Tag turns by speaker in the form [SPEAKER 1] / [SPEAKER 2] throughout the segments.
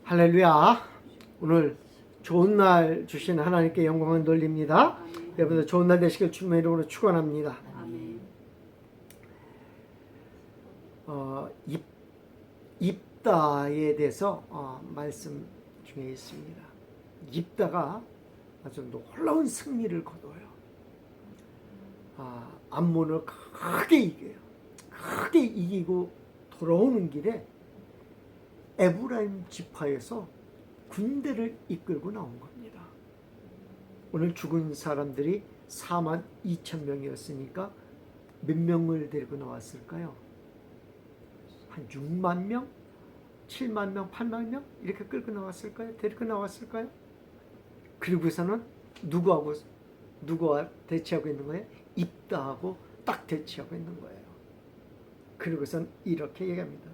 [SPEAKER 1] 할렐루야. 오늘 좋은 날 주신 하나님께 영광을 돌립니다. 여러분들 좋은 날 되시길 주님의 이름으로 축원합니다. 입다에 대해서 말씀 중에 있습니다. 입다가 아주 놀라운 승리를 거둬요. 암몬을 크게 이겨요. 크게 이기고 돌아오는 길에 에브라임 지파에서 군대를 이끌고 나온 겁니다. 오늘 죽은 사람들이 4만 2천 명이었으니까 몇 명을 데리고 나왔을까요? 한 6만 명? 7만 명? 8만 명? 이렇게 끌고 나왔을까요? 데리고 나왔을까요? 그리고서는 누구와 대치하고 있는 거예요? 입다하고 딱 대치하고 있는 거예요. 그리고선 이렇게 얘기합니다.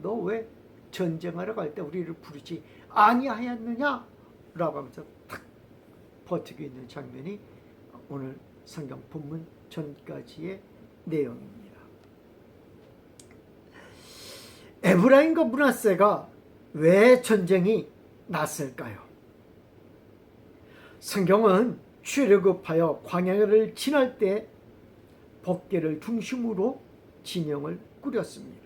[SPEAKER 1] 너 왜 전쟁하러 갈 때 우리를 부르지 아니하였느냐? 라고 하면서 탁 버티고 있는 장면이 오늘 성경 본문 전까지의 내용입니다. 에브라임과 므낫세가 왜 전쟁이 났을까요? 성경은 출애굽하여 광야를 지날 때 법궤를 중심으로 진영을 꾸렸습니다.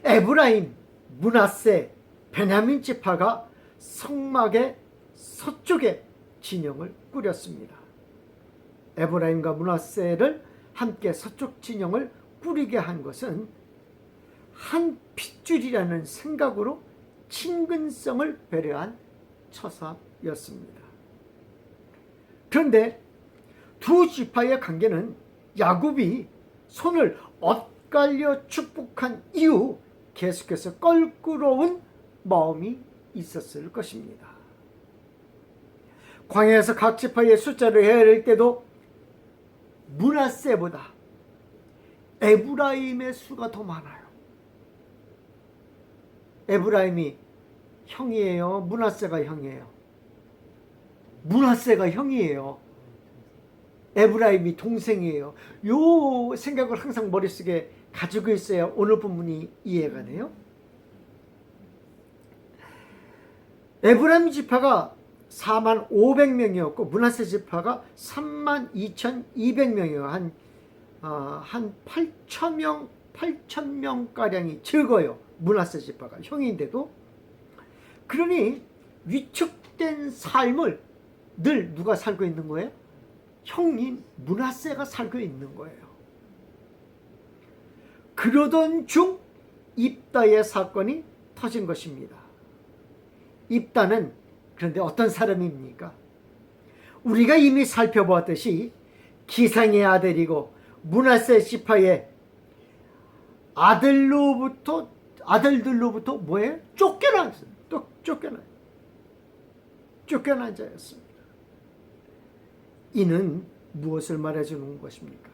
[SPEAKER 1] 에브라임, 므낫세, 베냐민 지파가 성막의 서쪽에 진영을 꾸렸습니다. 에브라임과 므낫세를 함께 서쪽 진영을 꾸리게 한 것은 한 핏줄이라는 생각으로 친근성을 배려한 처사였습니다. 그런데 두 지파의 관계는 야곱이 손을 엇갈려 축복한 이후 계속해서 껄끄러운 마음이 있었을 것입니다. 광야에서 각 지파의 숫자를 헤아릴 때도 므낫세보다 에브라임의 수가 더 많아요. 에브라임이 형이에요? 므낫세가 형이에요? 므낫세가 형이에요. 에브라임이 동생이에요. 요 생각을 항상 머릿속에 가지고 있어야 오늘 본문이 이해가 돼요. 에브라임 지파가 4만 500명이었고 므낫세 지파가 3만 2,200명이에요. 한 8,000명가량이 적어요. 므낫세 지파가 형인데도. 그러니 위축된 삶을 늘 누가 살고 있는 거예요? 형인 므낫세가 살고 있는 거예요. 그러던 중 입다의 사건이 터진 것입니다. 입다는 그런데 어떤 사람입니까? 우리가 이미 살펴보았듯이 기상의 아들이고 므낫세 지파의 아들들로부터 뭐예요? 쫓겨난 자였습니다. 이는 무엇을 말해주는 것입니까?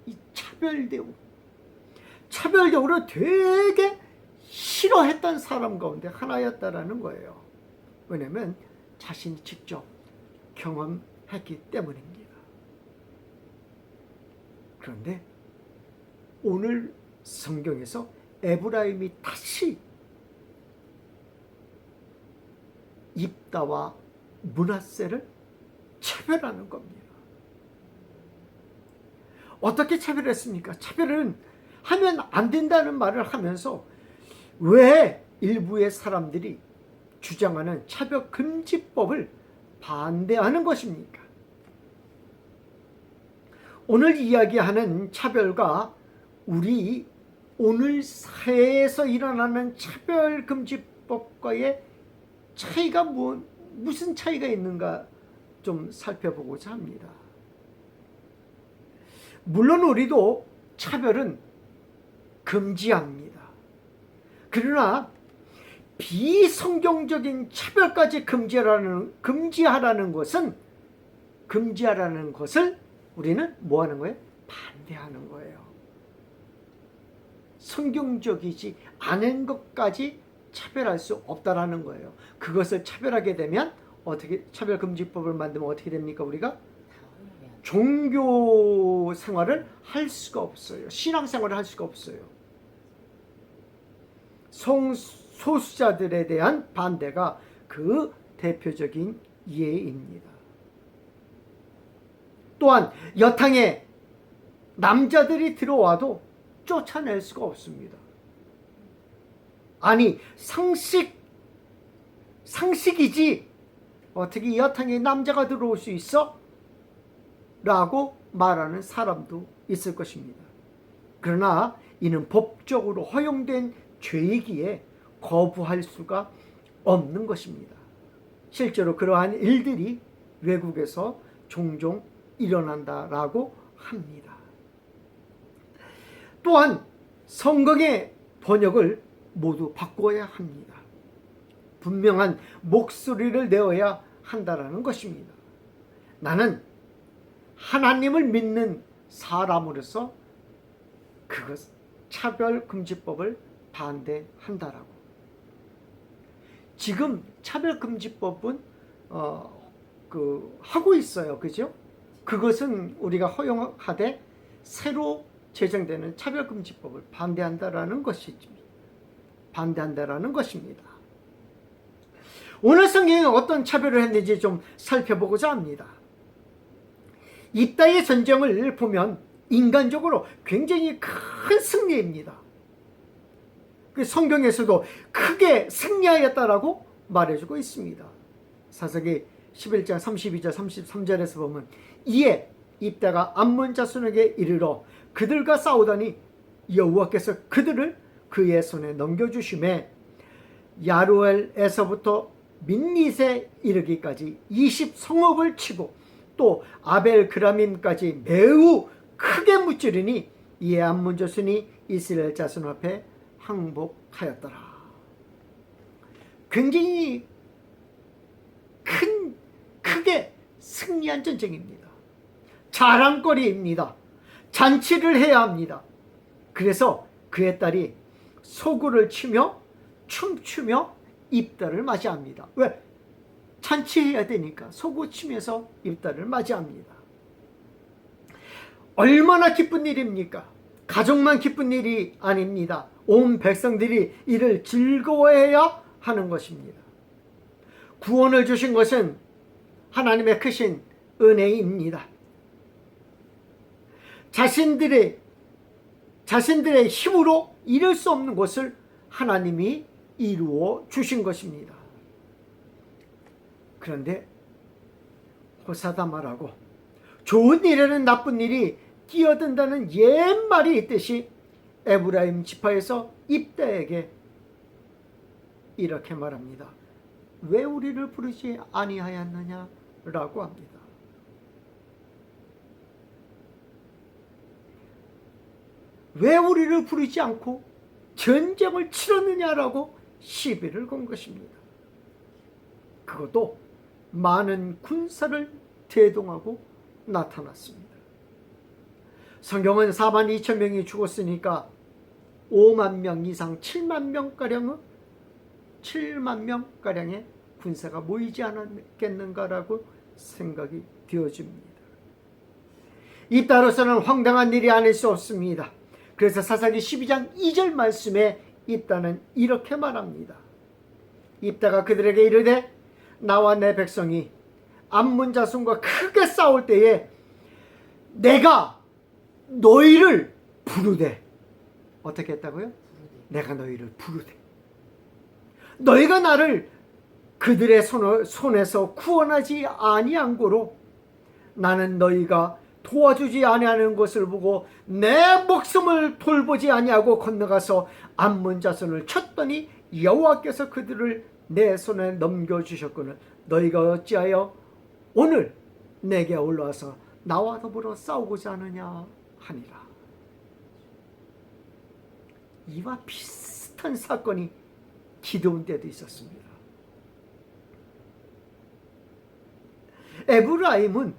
[SPEAKER 1] 이 차별적으로 되게 싫어했던 사람 가운데 하나였다라는 거예요. 왜냐하면 자신이 직접 경험했기 때문입니다. 그런데 오늘 성경에서 에브라임이 다시 입다와 므낫세를 차별하는 겁니다. 어떻게 차별했습니까? 차별은 하면 안 된다는 말을 하면서 왜 일부의 사람들이 주장하는 차별금지법을 반대하는 것입니까? 오늘 이야기하는 차별과 우리 오늘 사회에서 일어나는 차별금지법과의 차이가 무슨 차이가 있는가 좀 살펴보고자 합니다. 물론 우리도 차별은 금지합니다. 그러나 비성경적인 차별까지 금지하라는 것을 우리는 뭐 하는 거예요? 반대하는 거예요. 성경적이지 않은 것까지 차별할 수 없다라는 거예요. 그것을 차별하게 되면 어떻게 차별금지법을 만들면 어떻게 됩니까? 우리가 종교 생활을 할 수가 없어요. 신앙 생활을 할 수가 없어요. 성소수자들에 대한 반대가 그 대표적인 예입니다. 또한 여탕에 남자들이 들어와도 쫓아낼 수가 없습니다. 아니, 상식이지 어떻게 여탕에 남자가 들어올 수 있어? 라고 말하는 사람도 있을 것입니다. 그러나 이는 법적으로 허용된 죄이기에 거부할 수가 없는 것입니다. 실제로 그러한 일들이 외국에서 종종 일어난다라고 합니다. 또한 성경의 번역을 모두 바꿔야 합니다. 분명한 목소리를 내어야 한다라는 것입니다. 나는 하나님을 믿는 사람으로서 그것 차별금지법을 반대한다라고. 지금 차별금지법은 하고 있어요, 그죠? 그것은 우리가 허용하되 새로 제정되는 차별금지법을 반대한다라는 것입니다. 오늘 성경에 어떤 차별을 했는지 좀 살펴보고자 합니다. 입다의 전쟁을 보면 인간적으로 굉장히 큰 승리입니다. 그 성경에서도 크게 승리하였다라고 말해주고 있습니다. 사사기 11장 32절 33절에서 보면 이에 입다가 암몬 자손에게 이르러 그들과 싸우더니 여호와께서 그들을 그의 손에 넘겨주심에 야루엘에서부터 민닛에 이르기까지 20성읍을 치고 또 아벨그라밈까지 매우 크게 무찌르니 이에 암몬 자손이 이스라엘 자손 앞에 항복하였더라. 굉장히 크게 승리한 전쟁입니다. 자랑거리입니다. 잔치를 해야 합니다. 그래서 그의 딸이 소구를 치며 춤추며 입다를 맞이합니다. 왜? 잔치해야 되니까 소구 치면서 입다를 맞이합니다. 얼마나 기쁜 일입니까? 가족만 기쁜 일이 아닙니다. 온 백성들이 이를 즐거워해야 하는 것입니다. 구원을 주신 것은 하나님의 크신 은혜입니다. 자신들의 힘으로 이룰 수 없는 것을 하나님이 이루어 주신 것입니다. 그런데 호사다마라고 좋은 일에는 나쁜 일이 끼어든다는 옛말이 있듯이 에브라임 지파에서 입다에게 이렇게 말합니다. 왜 우리를 부르지 아니하였느냐라고 합니다. 왜 우리를 부르지 않고 전쟁을 치렀느냐라고 시비를 건 것입니다. 그것도 많은 군사를 대동하고 나타났습니다. 성경은 4만 2천 명이 죽었으니까 5만 명 이상 7만 명가량의 군사가 모이지 않았겠는가라고 생각이 되어집니다. 입다로서는 황당한 일이 아닐 수 없습니다. 그래서 사사기 12장 2절 말씀에 입다는 이렇게 말합니다. 입다가 그들에게 이르되 나와 내 백성이 암몬 자손과 크게 싸울 때에 내가 너희를 부르되 어떻게 했다고요? 내가 너희를 부르되 너희가 나를 그들의 손에서 구원하지 아니한 고로 나는 너희가 도와주지 아니하는 것을 보고 내 목숨을 돌보지 아니하고 건너가서 암몬 자손을 쳤더니 여호와께서 그들을 내 손에 넘겨주셨거늘 너희가 어찌하여 오늘 내게 올라와서 나와 더불어 싸우고자 하느냐 하니라. 이와 비슷한 사건이 기드온 때도 있었습니다. 에브라임은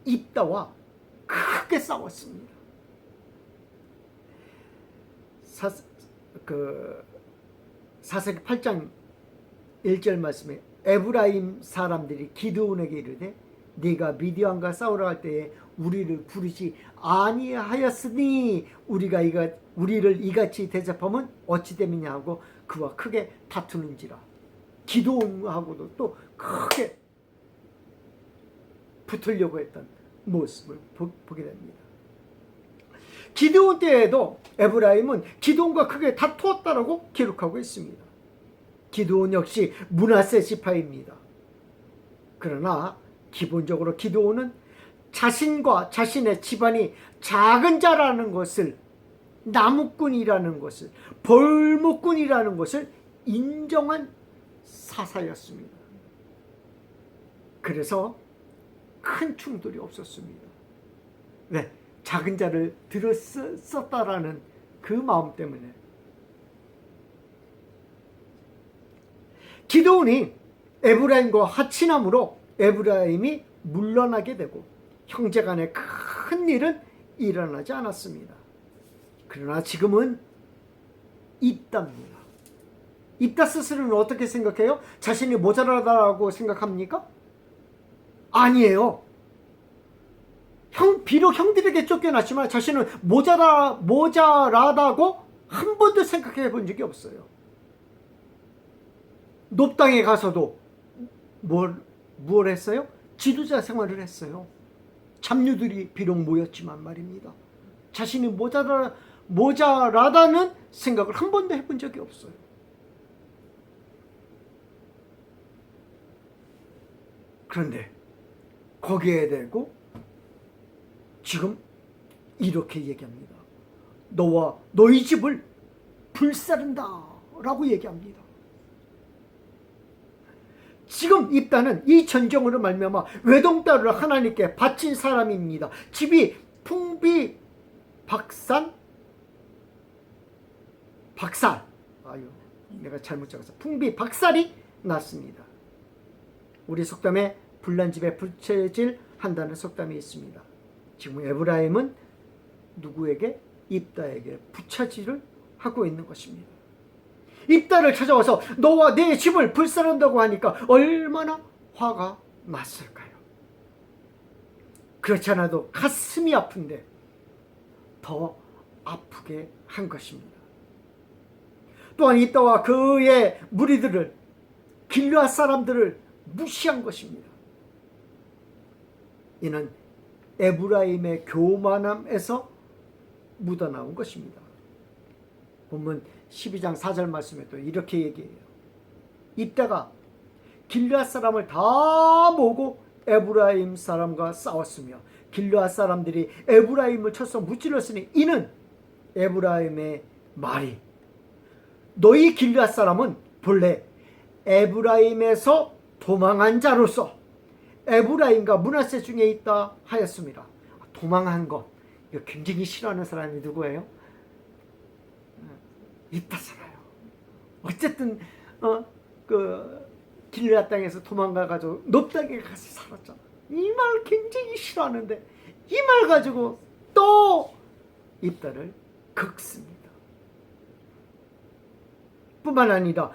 [SPEAKER 1] 입다와 크게 싸웠습니다. 사사기 8장 1절 말씀에 에브라임 사람들이 기드온에게 이르되 네가 미디안과 싸우러 갈 때에 우리를 부르지 아니하였으니 우리를 이같이 대접하면 어찌 됨이냐 하고 그와 크게 다투는지라. 기드온하고도 또 크게 붙으려고 했던 모습을 보게 됩니다. 기드온 때에도 에브라임은 기드온과 크게 다투었다라고 기록하고 있습니다. 기드온 역시 므낫세 지파입니다. 그러나 기본적으로 기드온은 자신과 자신의 집안이 작은 자라는 것을, 나무꾼이라는 것을, 벌목꾼이라는 것을 인정한 사사였습니다. 그래서 큰 충돌이 없었습니다. 왜? 작은 자를 들었었다라는 그 마음 때문에. 기드온이 에브라임과 합친함으로 에브라임이 물러나게 되고 형제 간에 큰 일은 일어나지 않았습니다. 그러나 지금은 입다입니다. 입다 스스로는 어떻게 생각해요? 자신이 모자라다고 생각합니까? 아니에요. 비록 형들에게 쫓겨났지만 자신은 모자라다고 한 번도 생각해 본 적이 없어요. 높당에 가서도 뭘 했어요? 지도자 생활을 했어요. 잡류들이 비록 모였지만 말입니다. 자신이 모자라다는 생각을 한 번도 해본 적이 없어요. 그런데 거기에 대고 지금 이렇게 얘기합니다. 너와 너희 집을 불사른다 라고 얘기합니다. 지금 입다는 이 전쟁으로 말미암아 외동딸을 하나님께 바친 사람입니다. 집이 풍비박살, 내가 잘못 적었어. 풍비박살이 났습니다. 우리 속담에 불난 집에 불체질 한다는 속담이 있습니다. 지금 에브라임은 누구에게? 입다에게 부차질을 하고 있는 것입니다. 입다를 찾아와서 너와 내 집을 불사른다고 하니까 얼마나 화가 났을까요? 그렇지 않아도 가슴이 아픈데 더 아프게 한 것입니다. 또한 입다와 그의 무리들을, 길르앗 사람들을 무시한 것입니다. 이는 에브라임의 교만함에서 묻어나온 것입니다. 본문 12장 4절 말씀에 또 이렇게 얘기해요. 입다가 길르앗 사람을 다 모으고 에브라임 사람과 싸웠으며 길르앗 사람들이 에브라임을 쳐서 무찔렀으니 이는 에브라임의 말이 너희 길르앗 사람은 본래 에브라임에서 도망한 자로서 에브라임과 므낫세 중에 있다 하였습니다. 도망한 것, 이거 굉장히 싫어하는 사람이 누구예요? 입다잖아요. 어쨌든 길르앗 땅에서 도망가가지고 높당에 가서 살았잖아. 이 말 굉장히 싫어하는데 이 말 가지고 또 입다를 긁습니다. 뿐만 아니라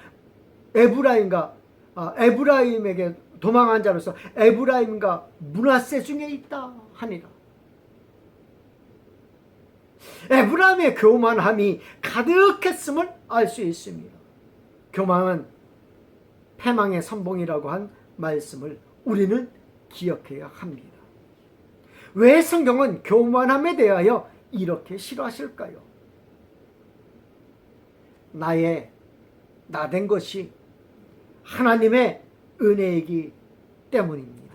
[SPEAKER 1] 에브라임에게 도망한 자로서 에브라임과 므낫세 중에 있다 하니라. 에브라임의 교만함이 가득했음을 알 수 있습니다. 교만은 패망의 선봉이라고 한 말씀을 우리는 기억해야 합니다. 왜 성경은 교만함에 대하여 이렇게 싫어하실까요? 나된 것이 하나님의 은혜이기 때문입니다.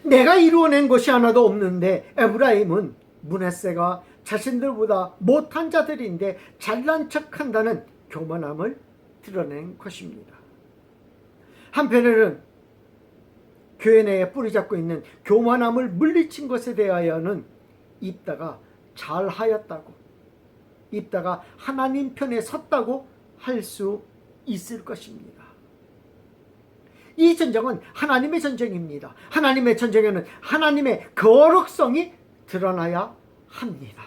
[SPEAKER 1] 내가 이루어낸 것이 하나도 없는데 에브라임은 므낫세가 자신들보다 못한 자들인데 잘난 척한다는 교만함을 드러낸 것입니다. 한편에는 교회 내에 뿌리 잡고 있는 교만함을 물리친 것에 대하여는 입다가 잘하였다고, 입다가 하나님 편에 섰다고 할 수 있을 것입니다. 이 전쟁은 하나님의 전쟁입니다. 하나님의 전쟁에는 하나님의 거룩성이 드러나야 합니다.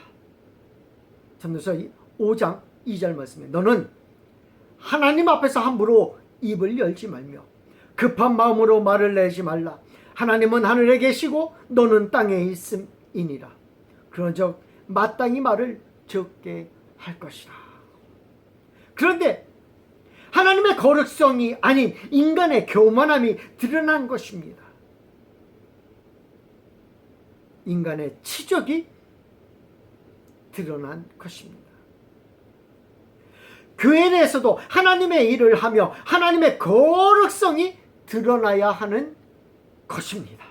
[SPEAKER 1] 전도서 5장 2절 말씀에 너는 하나님 앞에서 함부로 입을 열지 말며 급한 마음으로 말을 내지 말라. 하나님은 하늘에 계시고 너는 땅에 있음이니라. 그런즉 마땅히 말을 적게 할 것이라. 그런데 하나님의 거룩성이 아닌 인간의 교만함이 드러난 것입니다. 인간의 치적이 드러난 것입니다. 교회 내에서도 하나님의 일을 하며 하나님의 거룩성이 드러나야 하는 것입니다.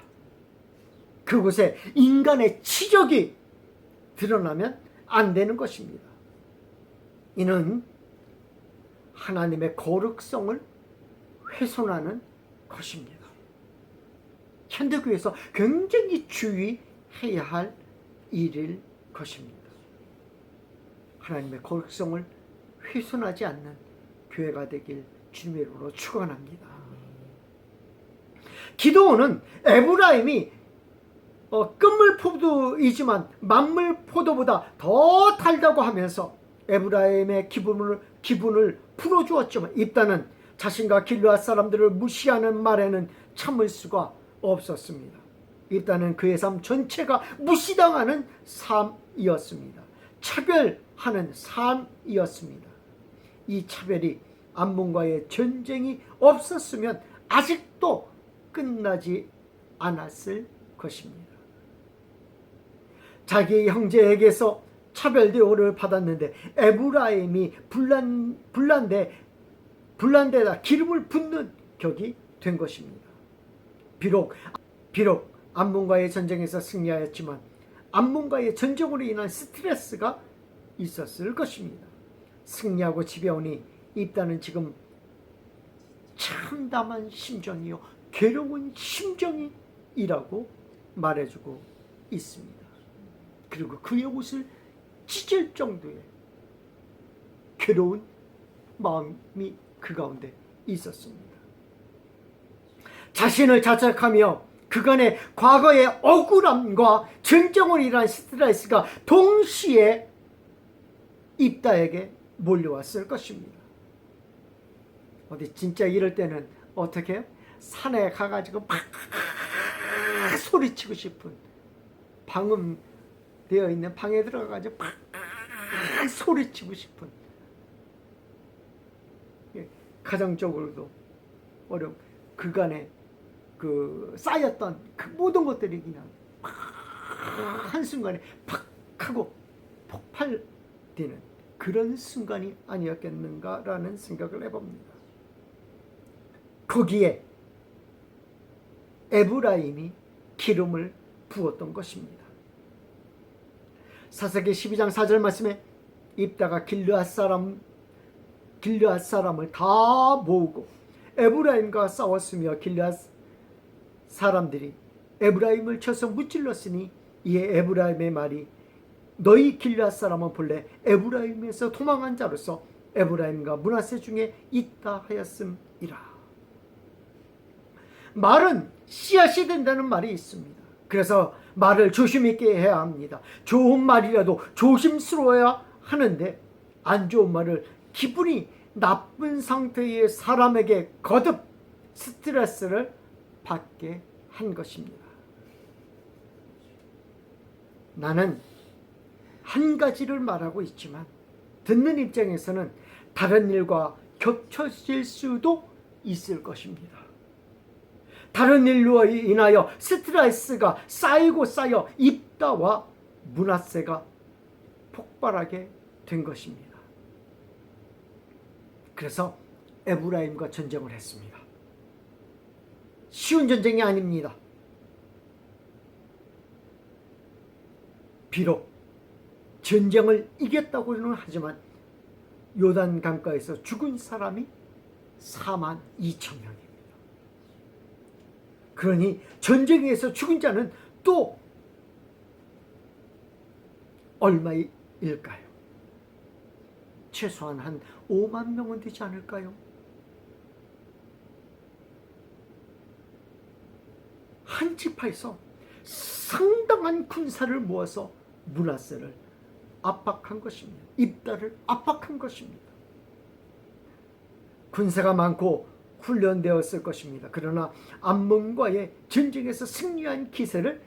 [SPEAKER 1] 그곳에 인간의 치적이 드러나면 안 되는 것입니다. 이는 하나님의 거룩성을 훼손하는 것입니다. 현대교회에서 굉장히 주의해야 할 일일 것입니다. 하나님의 거룩성을 훼손하지 않는 교회가 되길 주님의 이름으로 축원합니다. 기드온은 에브라임이 끝물 포도이지만 만물 포도보다 더 달다고 하면서 에브라임의 기분을 풀어주었지만 입다는 자신과 길르앗 사람들을 무시하는 말에는 참을 수가 없었습니다. 입다는 그의 삶 전체가 무시당하는 삶이었습니다. 차별하는 삶이었습니다. 이 차별이 암몬과의 전쟁이 없었으면 아직도 끝나지 않았을 것입니다. 자기 형제에게서 차별 대우를 받았는데 에브라임이 불난데다 기름을 붓는 격이 된 것입니다. 비록 암몬과의 전쟁에서 승리하였지만 암몬과의 전쟁으로 인한 스트레스가 있었을 것입니다. 승리하고 집에 오니 입다는 지금 참담한 심정이요 괴로운 심정이라고 말해주고 있습니다. 그리고 그의 옷을 찢을 정도의 괴로운 마음이 그 가운데 있었습니다. 자신을 자책하며 그간의 과거의 억울함과 전쟁으로 인한 스트레스가 동시에 입다에게 몰려왔을 것입니다. 어디 진짜 이럴 때는 어떻게 해요? 산에 가가지고 막 소리치고 싶은, 방음되어 있는 방에 들어가가지고 막 소리치고 싶은, 가정적으로도 어려운 그간의 그 쌓였던 그 모든 것들이 그냥 한순간에 팍 하고 폭발되는 그런 순간이 아니었겠는가라는 생각을 해봅니다. 거기에 에브라임이 기름을 부었던 것입니다. 사사기 12장 4절 말씀에 입다가 길르앗 사람을 다 모으고 에브라임과 싸웠으며 길르앗 사람들이 에브라임을 쳐서 무찔렀으니 이에 에브라임의 말이 너희 길르앗 사람은 본래 에브라임에서 도망한 자로서 에브라임과 므낫세 중에 있다 하였음이라. 말은 씨앗이 된다는 말이 있습니다. 그래서 말을 조심 있게 해야 합니다. 좋은 말이라도 조심스러워야 하는데 안 좋은 말을 기분이 나쁜 상태의 사람에게 거듭 스트레스를 받게 한 것입니다. 나는 한 가지를 말하고 있지만 듣는 입장에서는 다른 일과 겹쳐질 수도 있을 것입니다. 다른 일로 인하여 스트레스가 쌓이고 쌓여 입다와 므낫세가 폭발하게 된 것입니다. 그래서 에브라임과 전쟁을 했습니다. 쉬운 전쟁이 아닙니다. 비록 전쟁을 이겼다고는 하지만 요단 강가에서 죽은 사람이 42,000명입니다. 그러니 전쟁에서 죽은 자는 또 얼마일까요? 최소한 한 5만 명은 되지 않을까요? 한 지파에서 상당한 군사를 모아서 므낫세를 압박한 것입니다. 입다를 압박한 것입니다. 군사가 많고 훈련되었을 것입니다. 그러나 암몬과의 전쟁에서 승리한 기세를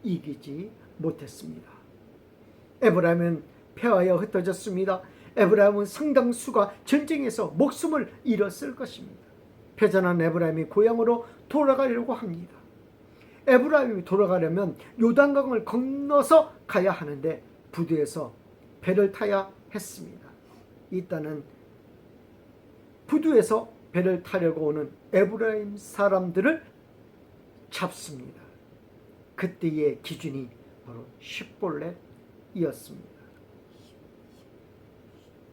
[SPEAKER 1] 이기지 못했습니다. 에브라임은 패하여 흩어졌습니다. 에브라임은 상당수가 전쟁에서 목숨을 잃었을 것입니다. 패전한 에브라임이 고향으로 돌아가려고 합니다. 에브라임이 돌아가려면 요단강을 건너서 가야 하는데 부두에서 배를 타야 했습니다. 이따는 부두에서 배를 타려고 오는 에브라임 사람들을 잡습니다. 그때의 기준이 바로 십볼렛이었습니다.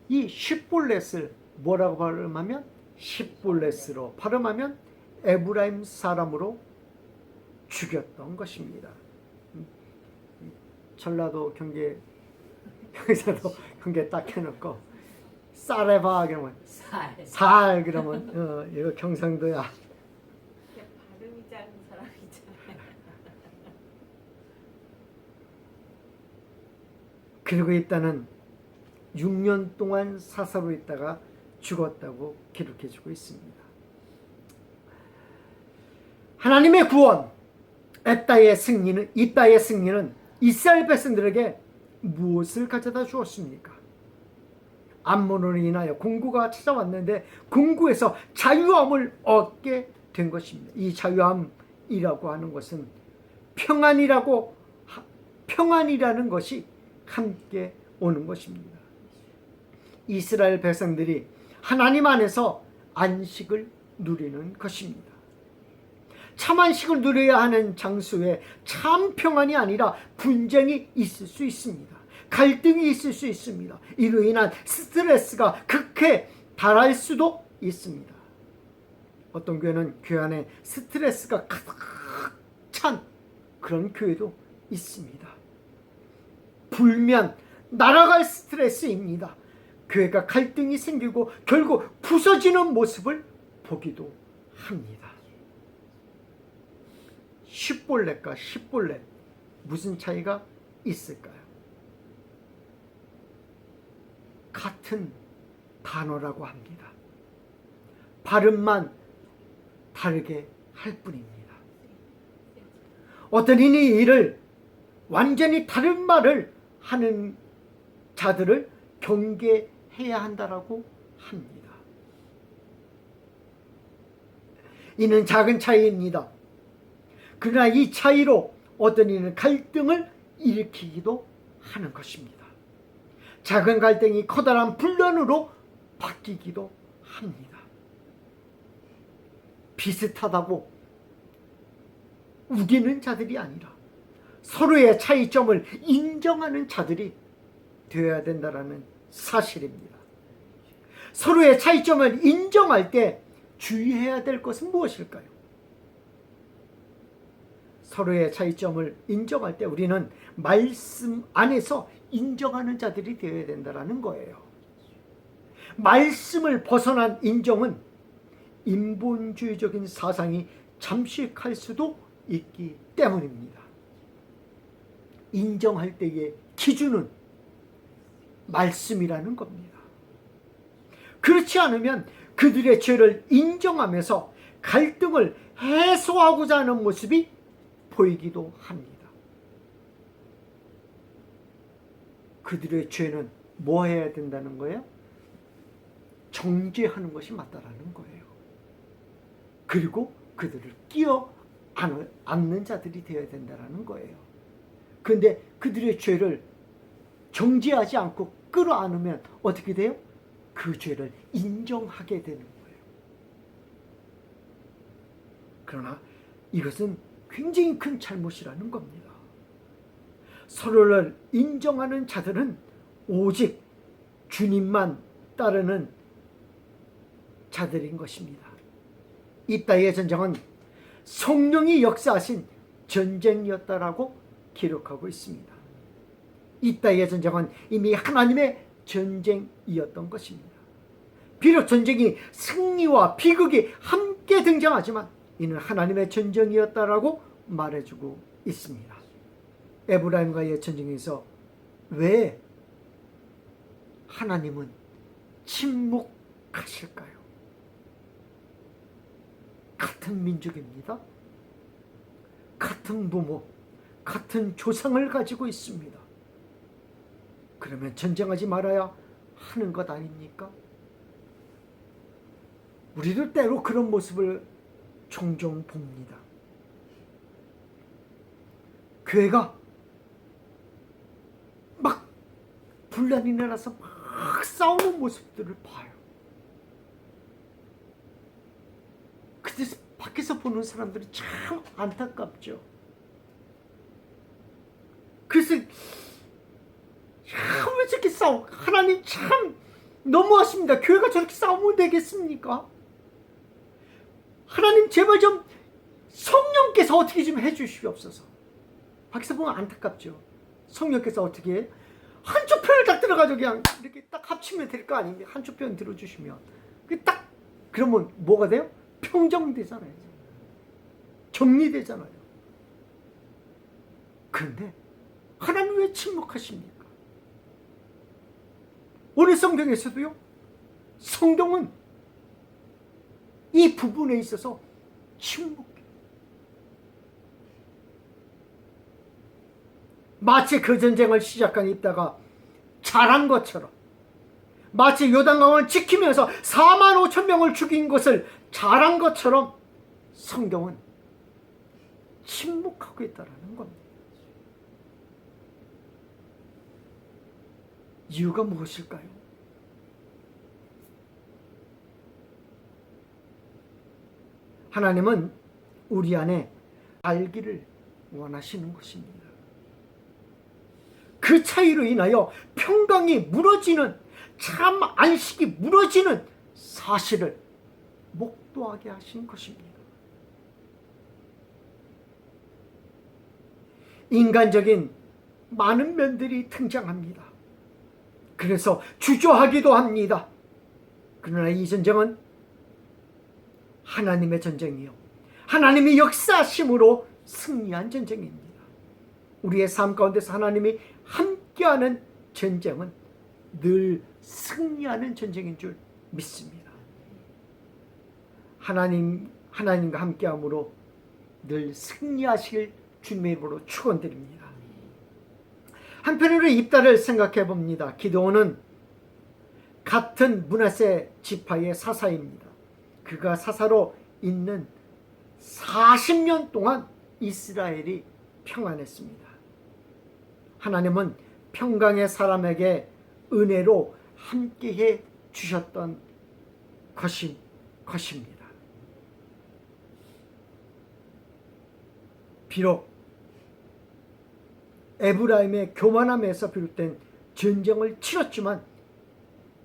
[SPEAKER 1] 이 십볼렛을 뭐라고 발음하면? 십볼렛으로 발음하면 에브라임 사람으로 죽였던 것입니다. 전라도 경기에서도 경계 딱 해놓고 쌀해봐 그러면 살 그러면 이거 경상도야.
[SPEAKER 2] 발음이 작은 사람이잖아요.
[SPEAKER 1] 그리고 있다는 6년 동안 사사로 있다가 죽었다고 기록해주고 있습니다. 하나님의 구원, 이 땅의 승리는 이스라엘 백성들에게 무엇을 가져다 주었습니까? 암몬으로 인하여 공고가 찾아왔는데 공고에서 자유함을 얻게 된 것입니다. 이 자유함이라고 하는 것은 평안이라는 것이 함께 오는 것입니다. 이스라엘 백성들이 하나님 안에서 안식을 누리는 것입니다. 참 안식을 누려야 하는 장소에 참 평안이 아니라 분쟁이 있을 수 있습니다. 갈등이 있을 수 있습니다. 이로 인한 스트레스가 극에 달할 수도 있습니다. 어떤 교회는 교회 안에 스트레스가 가득 찬 그런 교회도 있습니다. 불면 날아갈 스트레스입니다. 교회가 갈등이 생기고 결국 부서지는 모습을 보기도 합니다. 십볼렛과 십볼렛 무슨 차이가 있을까요? 같은 단어라고 합니다. 발음만 다르게 할 뿐입니다. 어떤 이는 이를 완전히 다른 말을 하는 자들을 경계해야 한다라고 합니다. 이는 작은 차이입니다. 그러나 이 차이로 어떤 이는 갈등을 일으키기도 하는 것입니다. 작은 갈등이 커다란 분란으로 바뀌기도 합니다. 비슷하다고 우기는 자들이 아니라 서로의 차이점을 인정하는 자들이 되어야 된다는 사실입니다. 서로의 차이점을 인정할 때 주의해야 될 것은 무엇일까요? 서로의 차이점을 인정할 때 우리는 말씀 안에서 인정하는 자들이 되어야 된다는 거예요. 말씀을 벗어난 인정은 인본주의적인 사상이 잠식할 수도 있기 때문입니다. 인정할 때의 기준은 말씀이라는 겁니다. 그렇지 않으면 그들의 죄를 인정하면서 갈등을 해소하고자 하는 모습이 보이기도 합니다. 그들의 죄는 뭐 해야 된다는 거예요? 정죄하는 것이 맞다라는 거예요. 그리고 그들을 끼어 안는 자들이 되어야 된다는 거예요. 그런데 그들의 죄를 정죄하지 않고 끌어안으면 어떻게 돼요? 그 죄를 인정하게 되는 거예요. 그러나 이것은 굉장히 큰 잘못이라는 겁니다. 서로를 인정하는 자들은 오직 주님만 따르는 자들인 것입니다. 이 땅의 전쟁은 성령이 역사하신 전쟁이었다라고 기록하고 있습니다. 이 땅의 전쟁은 이미 하나님의 전쟁이었던 것입니다. 비록 전쟁이 승리와 비극이 함께 등장하지만 이는 하나님의 전쟁이었다라고 말해주고 있습니다. 에브라임과의 전쟁에서 왜 하나님은 침묵하실까요? 같은 민족입니다. 같은 부모, 같은 조상을 가지고 있습니다. 그러면 전쟁하지 말아야 하는 것 아닙니까? 우리도 때로 그런 모습을 종종 봅니다. 교회가 막 분란이 일어나서 막 싸우는 모습들을 봐요. 그래서 밖에서 보는 사람들이 참 안타깝죠. 그래서 왜 저렇게 싸워? 하나님 참 너무하십니다. 교회가 저렇게 싸우면 되겠습니까? 하나님 제발 좀 성령께서 어떻게 좀 해주시옵소서. 밖에서 보면 안타깝죠. 성령께서 어떻게 해요? 한쪽 편을 딱 들어가지고 그냥 이렇게 딱 합치면 될 거 아닙니까? 한쪽 편 들어주시면 딱 그러면 뭐가 돼요? 평정되잖아요. 정리되잖아요. 그런데 하나님 왜 침묵하십니까? 오늘 성경에서도요, 성경은 이 부분에 있어서 침묵해요. 마치 그 전쟁을 시작한 입다가 잘한 것처럼, 마치 요단강을 지키면서 4만 5천 명을 죽인 것을 잘한 것처럼 성경은 침묵하고 있다는 겁니다. 이유가 무엇일까요? 하나님은 우리 안에 알기를 원하시는 것입니다. 그 차이로 인하여 평강이 무너지는, 참 안식이 무너지는 사실을 목도하게 하신 것입니다. 인간적인 많은 면들이 등장합니다. 그래서 주저하기도 합니다. 그러나 이 전쟁은 하나님의 전쟁이요, 하나님이 역사하심으로 승리한 전쟁입니다. 우리의 삶 가운데서 하나님이 함께하는 전쟁은 늘 승리하는 전쟁인 줄 믿습니다. 하나님과 함께함으로 늘 승리하실 주님의 이름으로 축원드립니다. 한편으로 입다를 생각해 봅니다. 기드온은 같은 므낫세 지파의 사사입니다. 그가 사사로 있는 40년 동안 이스라엘이 평안했습니다. 하나님은 평강의 사람에게 은혜로 함께해 주셨던 것입니다. 비록 에브라임의 교만함에서 비롯된 전쟁을 치렀지만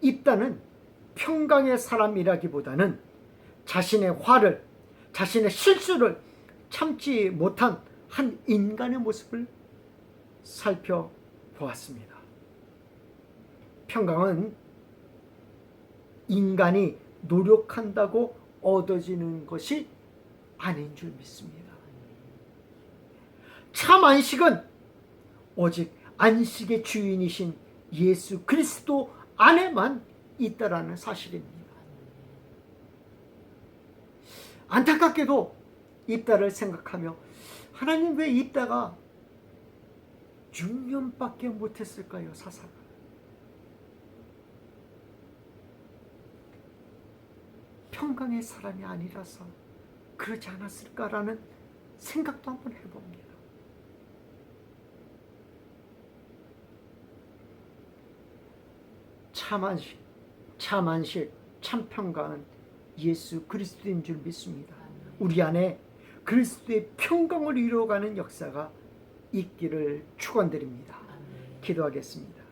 [SPEAKER 1] 입다는 평강의 사람이라기보다는 자신의 화를, 자신의 실수를 참지 못한 한 인간의 모습을 살펴보았습니다. 평강은 인간이 노력한다고 얻어지는 것이 아닌 줄 믿습니다. 참 안식은 오직 안식의 주인이신 예수 그리스도 안에만 있다라는 사실입니다. 안타깝게도 입다를 생각하며, 하나님 왜 입다가 6년밖에 못했을까요? 사사가. 평강의 사람이 아니라서 그러지 않았을까라는 생각도 한번 해봅니다. 참 안식, 참 평강은 예수 그리스도인 줄 믿습니다. 우리 안에 그리스도의 평강을 이루어가는 역사가 있기를 축원드립니다. 기도하겠습니다.